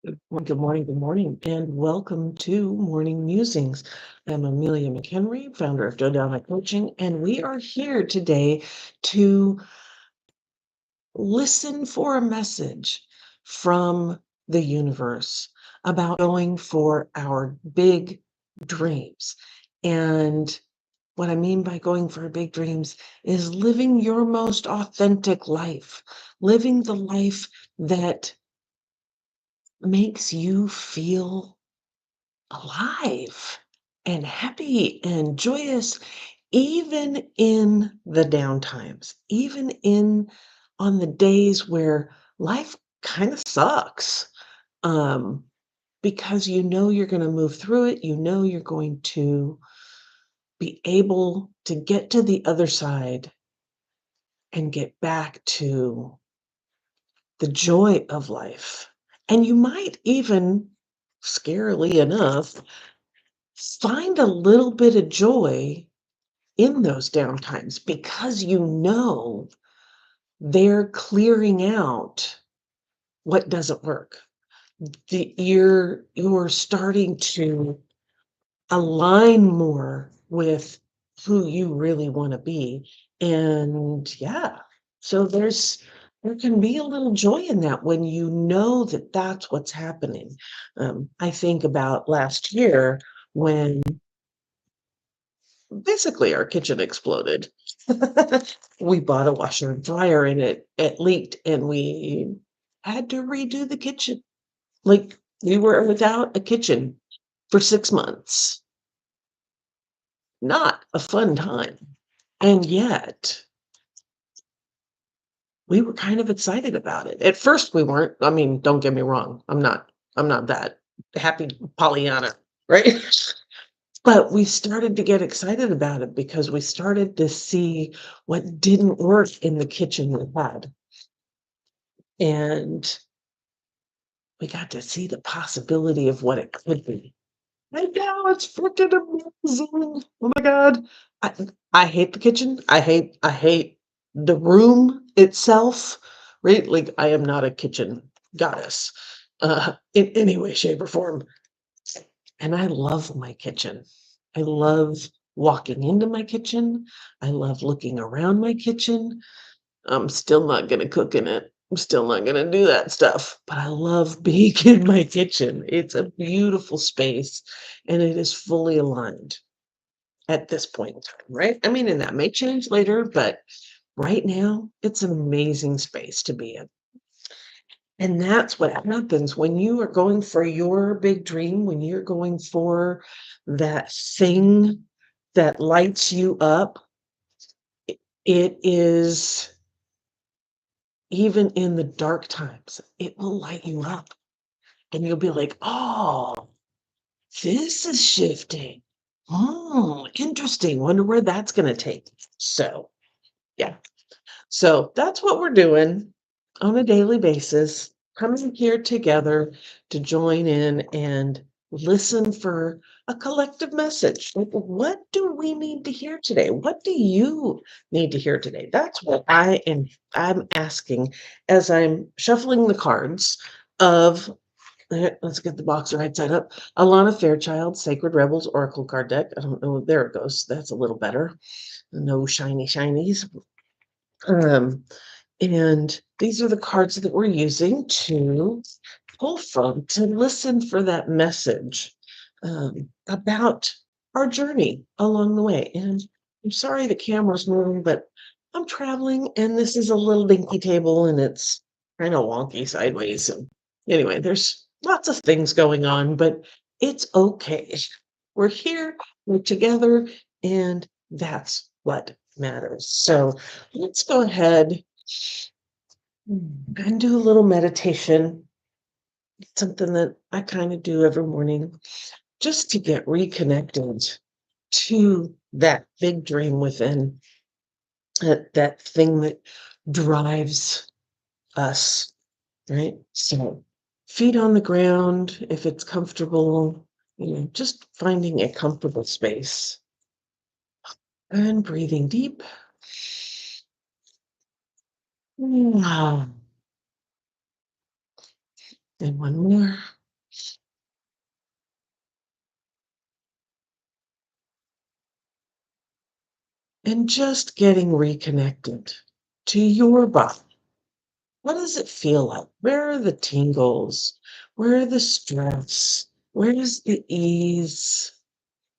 Good morning, and welcome to Morning Musings. I'm Amelia McHenry, founder of Dodona Coaching, and we are here today to listen for a message from the universe about going for our big dreams. And what I mean by going for big dreams is living your most authentic life, living the life that makes you feel alive and happy and joyous, even in the downtimes, even in on the days where life kind of sucks. Um, because you know you're going to move through it, you know you're going to be able to get to the other side and get back to the joy of life. And you might even, scarily enough, find a little bit of joy in those downtimes because you know they're clearing out what doesn't work. You're starting to align more with who you really want to be. And yeah, so there can be a little joy in that when you know that that's what's happening. I think about last year when basically our kitchen exploded. We bought a washer and dryer and it leaked and we had to redo the kitchen. Like we were without a kitchen for 6 months. Not a fun time. And yet we were kind of excited about it. At first we weren't. I mean, don't get me wrong. I'm not that happy Pollyanna, right? But we started to get excited about it because we started to see what didn't work in the kitchen we had. And we got to see the possibility of what it could be. And now it's freaking amazing. Oh my God. I, I hate the kitchen. I hate the room itself, right? Like I am not a kitchen goddess in any way, shape, or form. And I love my kitchen. I love walking into my kitchen. I love looking around my kitchen. I'm still not going to cook in it. I'm still not going to do that stuff, but I love being in my kitchen. It's a beautiful space and it is fully aligned at this point in time, right? I mean, and that may change later, but right now it's an amazing space to be in. And that's what happens when you are going for your big dream, when you're going for that thing that lights you up. It is, even in the dark times, it will light you up. And you'll be like, oh, this is shifting. Oh, interesting. Wonder where that's going to take. So, yeah. So that's what we're doing on a daily basis, coming here together to join in and listen for a collective message. Like, what do we need to hear today? What do you need to hear today? That's what I'm asking as I'm shuffling the cards of let's get the box right side up. Alana Fairchild, Sacred Rebels Oracle card deck. I don't know. There it goes. That's a little better. No shiny shinies. Um, and these are the cards that we're using to pull from to listen for that message about our journey along the way. And I'm sorry the camera's moving, but I'm traveling and this is a little dinky table and it's kind of wonky sideways. And anyway, there's lots of things going on, but it's okay. We're here, we're together, and that's what matters. So let's go ahead and do a little meditation. It's something that I kind of do every morning just to get reconnected to that big dream within, that thing that drives us, right? So feet on the ground, if it's comfortable, just finding a comfortable space and breathing deep. Wow. And one more. And just getting reconnected to your body. What does it feel like? Where are the tingles? Where are the stress? Where is the ease?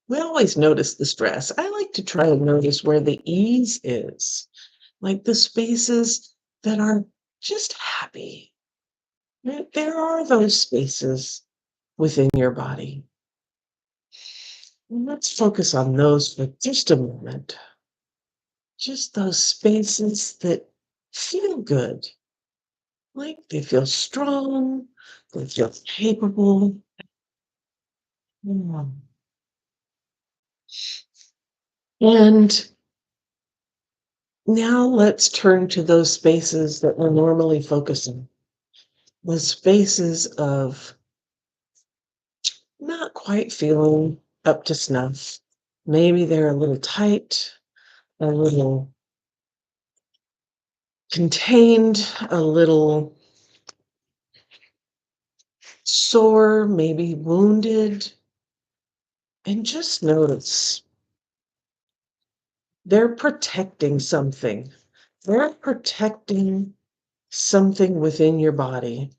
We always notice the stress. I like to try and notice where the ease is, like the spaces that are just happy. There are those spaces within your body. And let's focus on those for just a moment. Just those spaces that feel good, like they feel strong, they feel capable. Mm. And now let's turn to those spaces that we're normally focusing, the spaces of not quite feeling up to snuff. Maybe they're a little tight, a little contained, a little sore, maybe wounded. And just notice they're protecting something. They're protecting something within your body.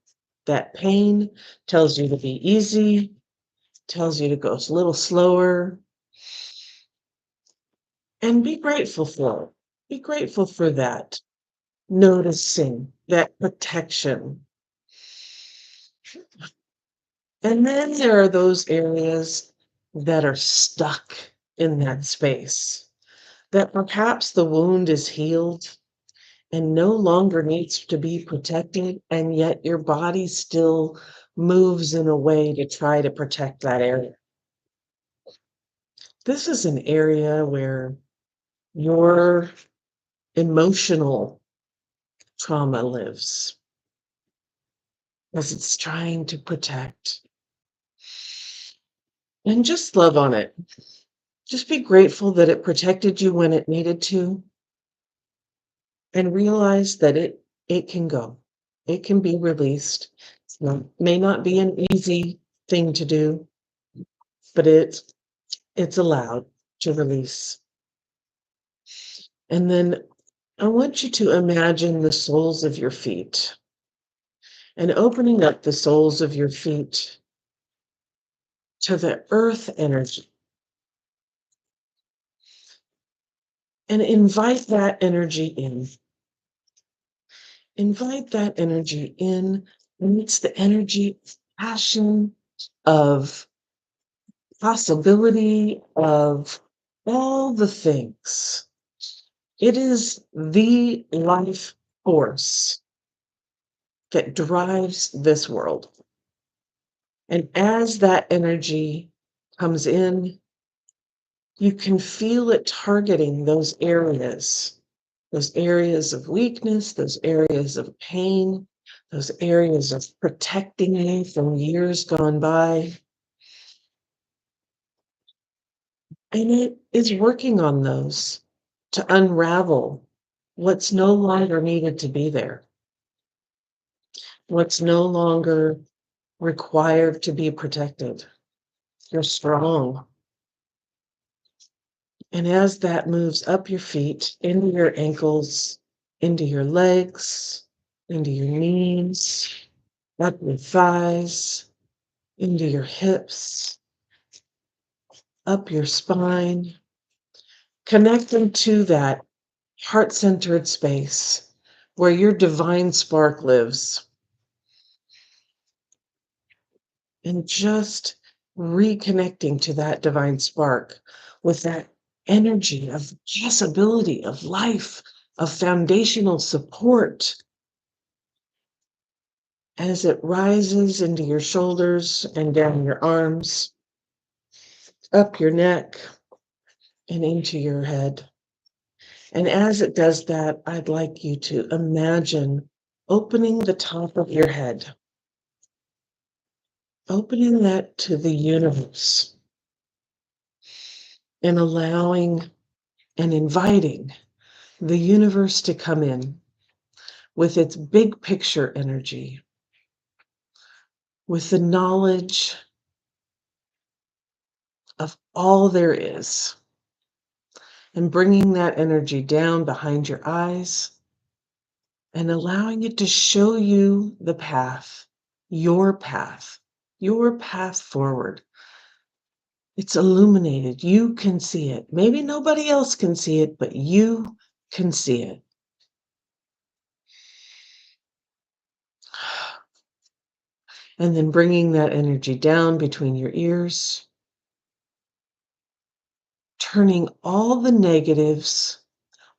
That pain tells you to be easy, tells you to go a little slower, and be grateful for it. Be grateful for that, noticing that protection. And then there are those areas that are stuck in that space, that perhaps the wound is healed and no longer needs to be protected, and yet your body still moves in a way to try to protect that area. This is an area where your emotional trauma lives, as it's trying to protect. And just love on it. Just be grateful that it protected you when it needed to, and realize that it can go. It can be released. May not be an easy thing to do, but it's allowed to release. And then I want you to imagine the soles of your feet, and opening up the soles of your feet to the earth energy, and invite that energy in. Invite that energy in, and it's the energy of passion, of possibility, of all the things. It is the life force that drives this world. And as that energy comes in, you can feel it targeting those areas of weakness, those areas of pain, those areas of protecting you from years gone by. And it is working on those to unravel what's no longer needed to be there, what's no longer required to be protected. You're strong. And as that moves up your feet, into your ankles, into your legs, into your knees, up your thighs, into your hips, up your spine, connecting to that heart-centered space where your divine spark lives, and just reconnecting to that divine spark with that energy of possibility, of life, of foundational support, as it rises into your shoulders and down your arms, up your neck, and into your head. And as it does that, I'd like you to imagine opening the top of your head, opening that to the universe, and allowing and inviting the universe to come in with its big picture energy, with the knowledge of all there is, and bringing that energy down behind your eyes and allowing it to show you the path, your path, your path forward. It's illuminated. You can see it. Maybe nobody else can see it, but you can see it. And then bringing that energy down between your ears, turning all the negatives,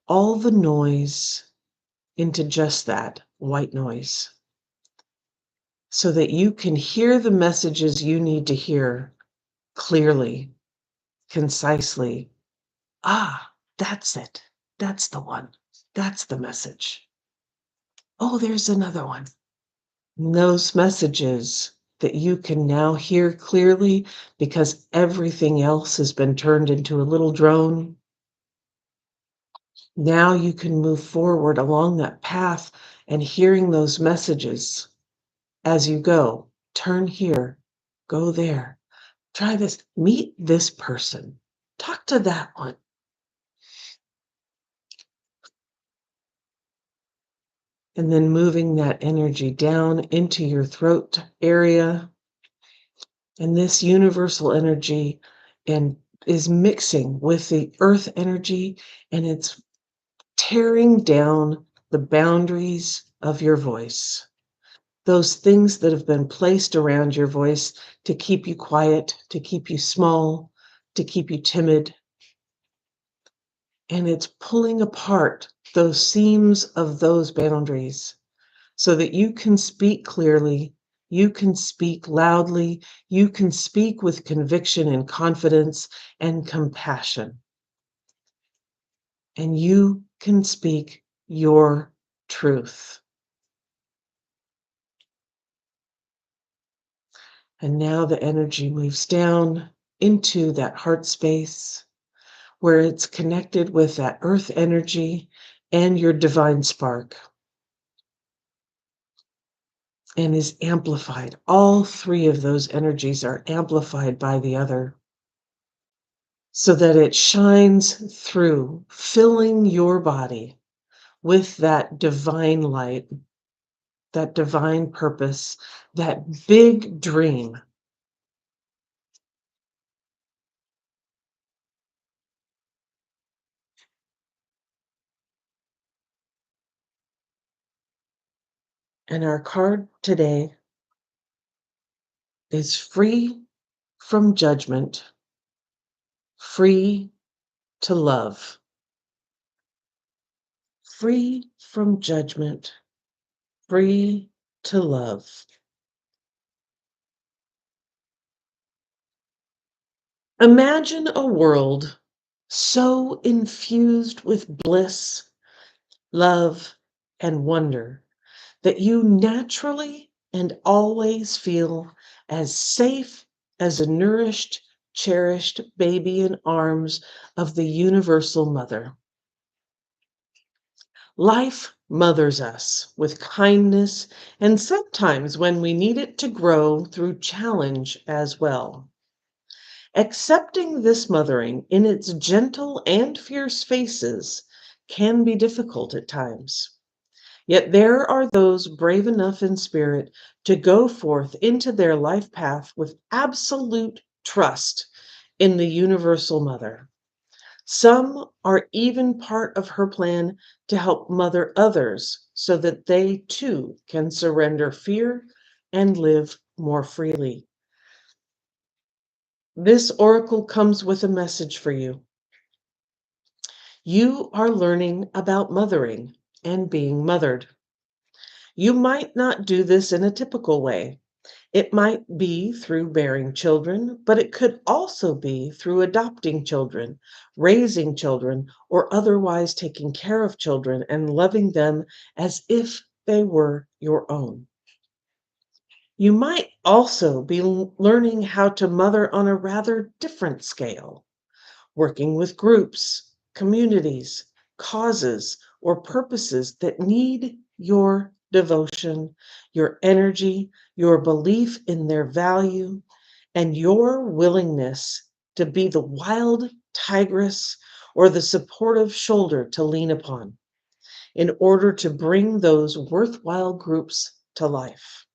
all the noise into just that white noise so that you can hear the messages you need to hear clearly, concisely. Ah, that's it. That's the one. That's the message. Oh, there's another one. Those messages that you can now hear clearly because everything else has been turned into a little drone. Now you can move forward along that path and hearing those messages as you go. Turn here, go there, try this, meet this person, talk to that one. And then moving that energy down into your throat area. And this universal energy and is mixing with the earth energy, and it's tearing down the boundaries of your voice. Those things that have been placed around your voice to keep you quiet, to keep you small, to keep you timid. And it's pulling apart those seams of those boundaries so that you can speak clearly, you can speak loudly, you can speak with conviction and confidence and compassion. And you can speak your truth. And now the energy moves down into that heart space where it's connected with that earth energy and your divine spark and is amplified. All three of those energies are amplified by the other so that it shines through, filling your body with that divine light, that divine purpose, that big dream. And our card today is free from judgment, free to love. Free from judgment, free to love. Imagine a world so infused with bliss, love, and wonder that you naturally and always feel as safe as a nourished, cherished baby in arms of the universal mother. Life mothers us with kindness and sometimes when we need it to grow through challenge as well. Accepting this mothering in its gentle and fierce phases can be difficult at times. Yet there are those brave enough in spirit to go forth into their life path with absolute trust in the universal mother. Some are even part of her plan to help mother others so that they too can surrender fear and live more freely. This oracle comes with a message for you. You are learning about mothering and being mothered. You might not do this in a typical way. It might be through bearing children, but it could also be through adopting children, raising children, or otherwise taking care of children and loving them as if they were your own. You might also be learning how to mother on a rather different scale, working with groups, communities, causes, or purposes that need your devotion, your energy, your belief in their value, and your willingness to be the wild tigress or the supportive shoulder to lean upon in order to bring those worthwhile groups to life.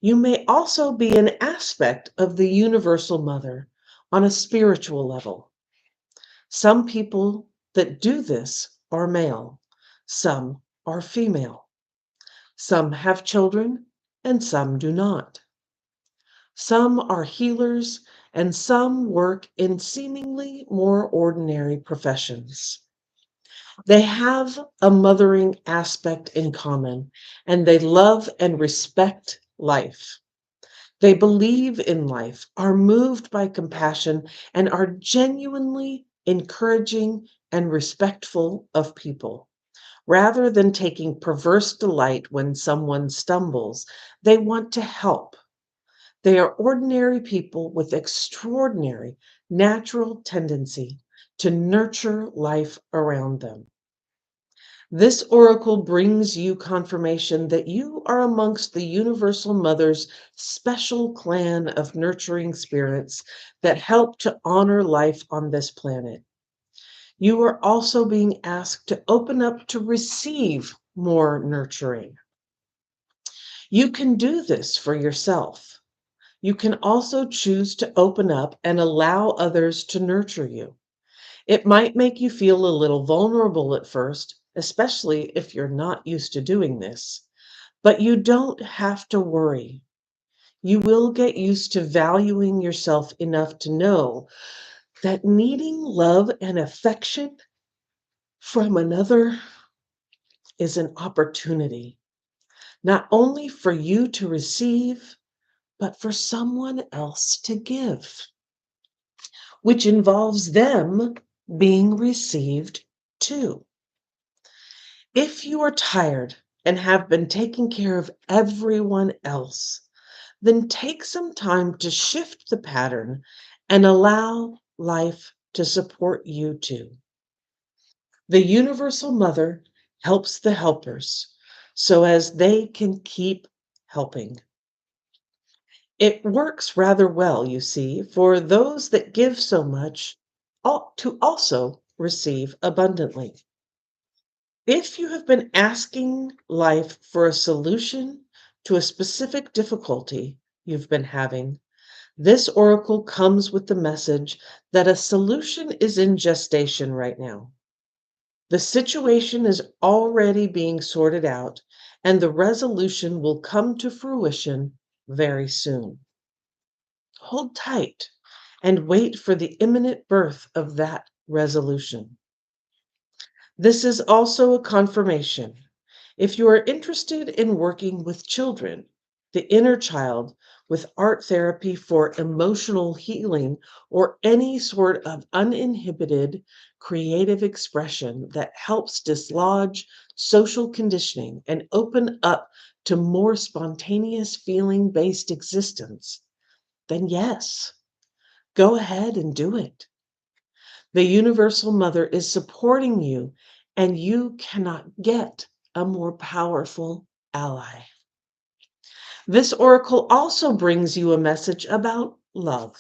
You may also be an aspect of the universal mother on a spiritual level. Some people that do this are male, some are female, some have children, and some do not. Some are healers, and some work in seemingly more ordinary professions. They have a mothering aspect in common, and they love and respect life. They believe in life, are moved by compassion, and are genuinely encouraging and respectful of people. Rather than taking perverse delight when someone stumbles, they want to help. They are ordinary people with extraordinary natural tendency to nurture life around them. This oracle brings you confirmation that you are amongst the Universal Mother's special clan of nurturing spirits that help to honor life on this planet. You are also being asked to open up to receive more nurturing. You can do this for yourself. You can also choose to open up and allow others to nurture you. It might make you feel a little vulnerable at first, especially if you're not used to doing this, but you don't have to worry. You will get used to valuing yourself enough to know that needing love and affection from another is an opportunity, not only for you to receive, but for someone else to give, which involves them being received too. If you are tired and have been taking care of everyone else, then take some time to shift the pattern and allow life to support you too. The Universal Mother helps the helpers so as they can keep helping. It works rather well, you see, for those that give so much to also receive abundantly. If you have been asking life for a solution to a specific difficulty you've been having, this oracle comes with the message that a solution is in gestation right now. The situation is already being sorted out, and the resolution will come to fruition very soon. Hold tight and wait for the imminent birth of that resolution. This is also a confirmation. If you are interested in working with children, the inner child, with art therapy for emotional healing, or any sort of uninhibited creative expression that helps dislodge social conditioning and open up to more spontaneous feeling based existence, then yes, go ahead and do it. The Universal Mother is supporting you, and you cannot get a more powerful ally. This oracle also brings you a message about love.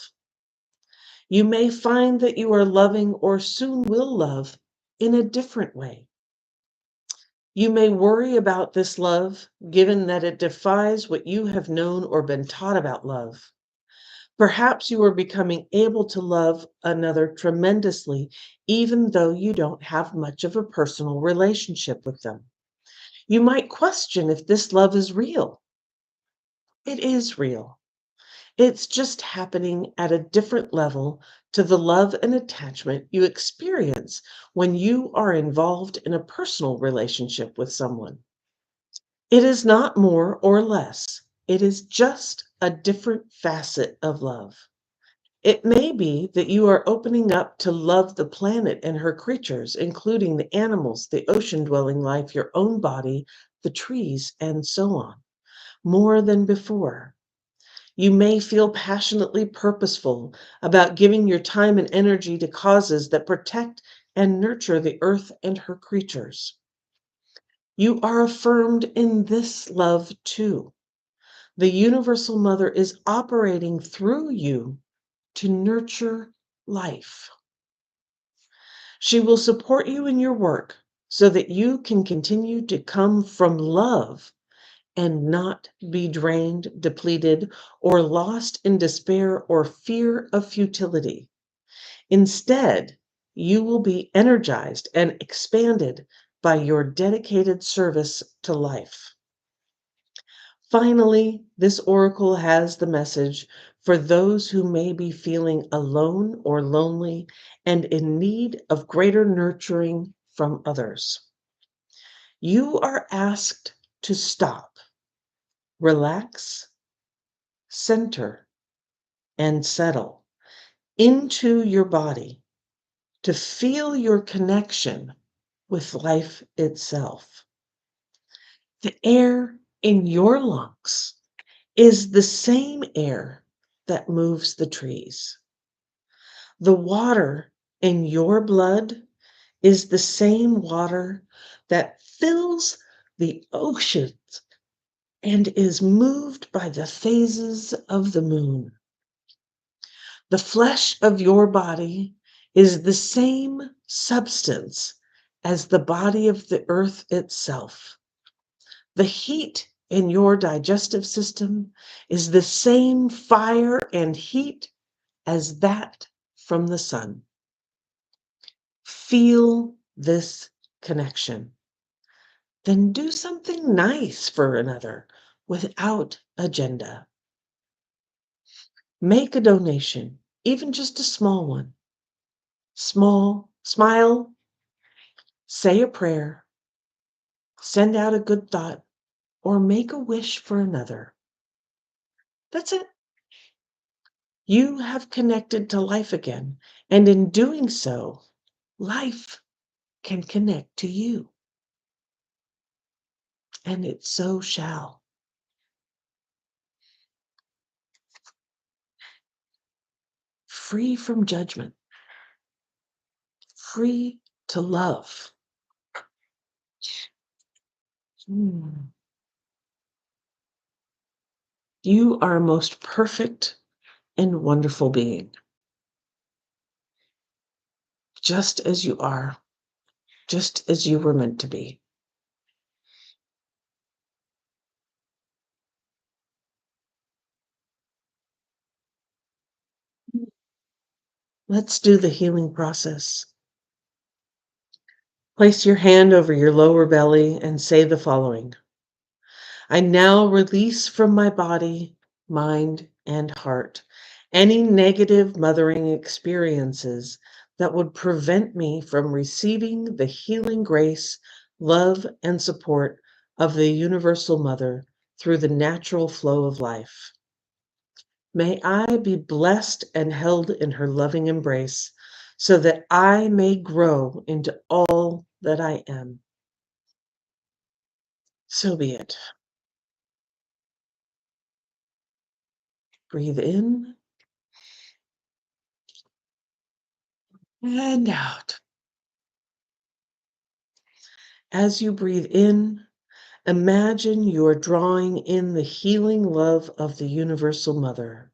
You may find that you are loving or soon will love in a different way. You may worry about this love, given that it defies what you have known or been taught about love. Perhaps you are becoming able to love another tremendously, even though you don't have much of a personal relationship with them. You might question if this love is real. It is real. It's just happening at a different level to the love and attachment you experience when you are involved in a personal relationship with someone. It is not more or less, it is just a different facet of love. It may be that you are opening up to love the planet and her creatures, including the animals, the ocean dwelling life, your own body, the trees, and so on, more than before. You may feel passionately purposeful about giving your time and energy to causes that protect and nurture the earth and her creatures. You are affirmed in this love too. The Universal Mother is operating through you to nurture life. She will support you in your work so that you can continue to come from love and not be drained, depleted, or lost in despair or fear of futility. Instead, you will be energized and expanded by your dedicated service to life. Finally, this oracle has the message for those who may be feeling alone or lonely and in need of greater nurturing from others. You are asked to stop, relax, center, and settle into your body to feel your connection with life itself. The air in your lungs is the same air that moves the trees. The water in your blood is the same water that fills the oceans and is moved by the phases of the moon. The flesh of your body is the same substance as the body of the earth itself. The heat in your digestive system is the same fire and heat as that from the sun. Feel this connection. Then do something nice for another without agenda. Make a donation, even just a small one. Smile, say a prayer, send out a good thought, or make a wish for another. That's it. You have connected to life again, and in doing so, life can connect to you. And it so shall. Free from judgment, free to love. Mm. You are a most perfect and wonderful being, just as you are, just as you were meant to be. Let's do the healing process. Place your hand over your lower belly and say the following. I now release from my body, mind, and heart any negative mothering experiences that would prevent me from receiving the healing grace, love, and support of the Universal Mother through the natural flow of life. May I be blessed and held in her loving embrace so that I may grow into all that I am. So be it. Breathe in and out. As you breathe in, imagine you are drawing in the healing love of the Universal Mother.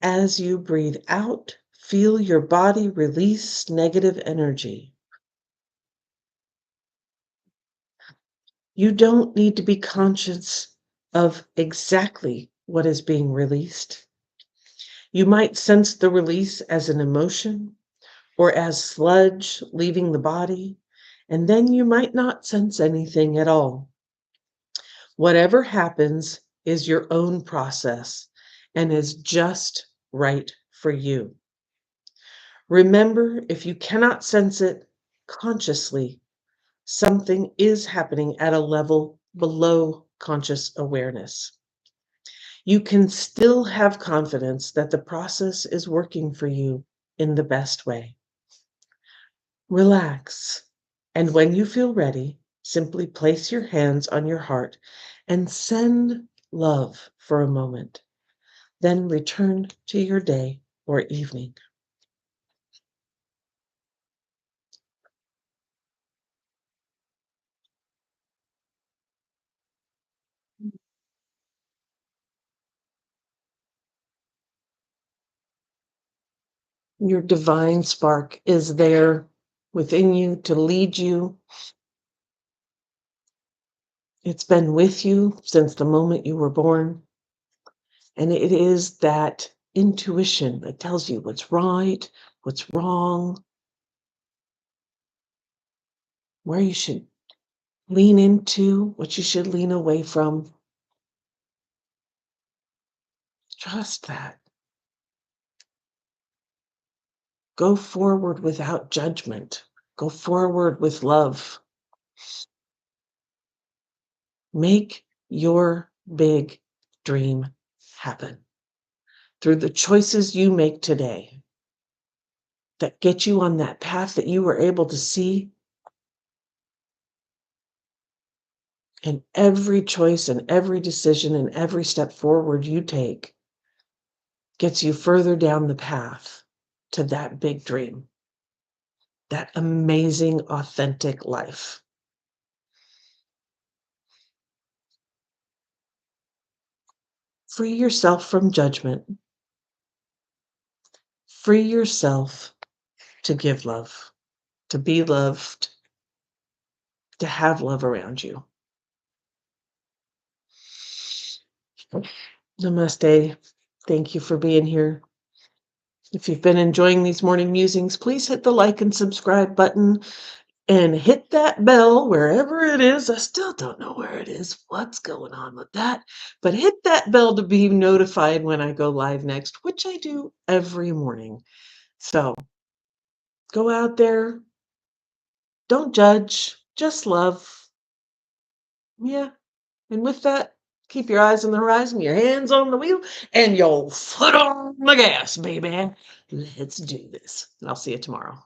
As you breathe out, feel your body release negative energy. You don't need to be conscious of exactly what is being released. You might sense the release as an emotion or as sludge leaving the body, and then you might not sense anything at all. Whatever happens is your own process and is just right for you. Remember, if you cannot sense it consciously, something is happening at a level below conscious awareness. You can still have confidence that the process is working for you in the best way. Relax, and when you feel ready, simply place your hands on your heart and send love for a moment. Then return to your day or evening. Your divine spark is there within you to lead you. It's been with you since the moment you were born. And it is that intuition that tells you what's right, what's wrong, where you should lean into, what you should lean away from. Trust that. Go forward without judgment. Go forward with love. Make your big dream happen through the choices you make today that get you on that path that you were able to see. And every choice and every decision and every step forward you take gets you further down the path to that big dream, that amazing, authentic life. Free yourself from judgment. Free yourself to give love, to be loved, to have love around you. Namaste. Thank you for being here. If you've been enjoying these morning musings, please hit the like and subscribe button and hit that bell wherever it is. I still don't know where it is. What's going on with that? But hit that bell to be notified when I go live next, which I do every morning. So go out there. Don't judge. Just love. Yeah. And with that, keep your eyes on the horizon, your hands on the wheel, and your foot on the gas, baby. Let's do this. And I'll see you tomorrow.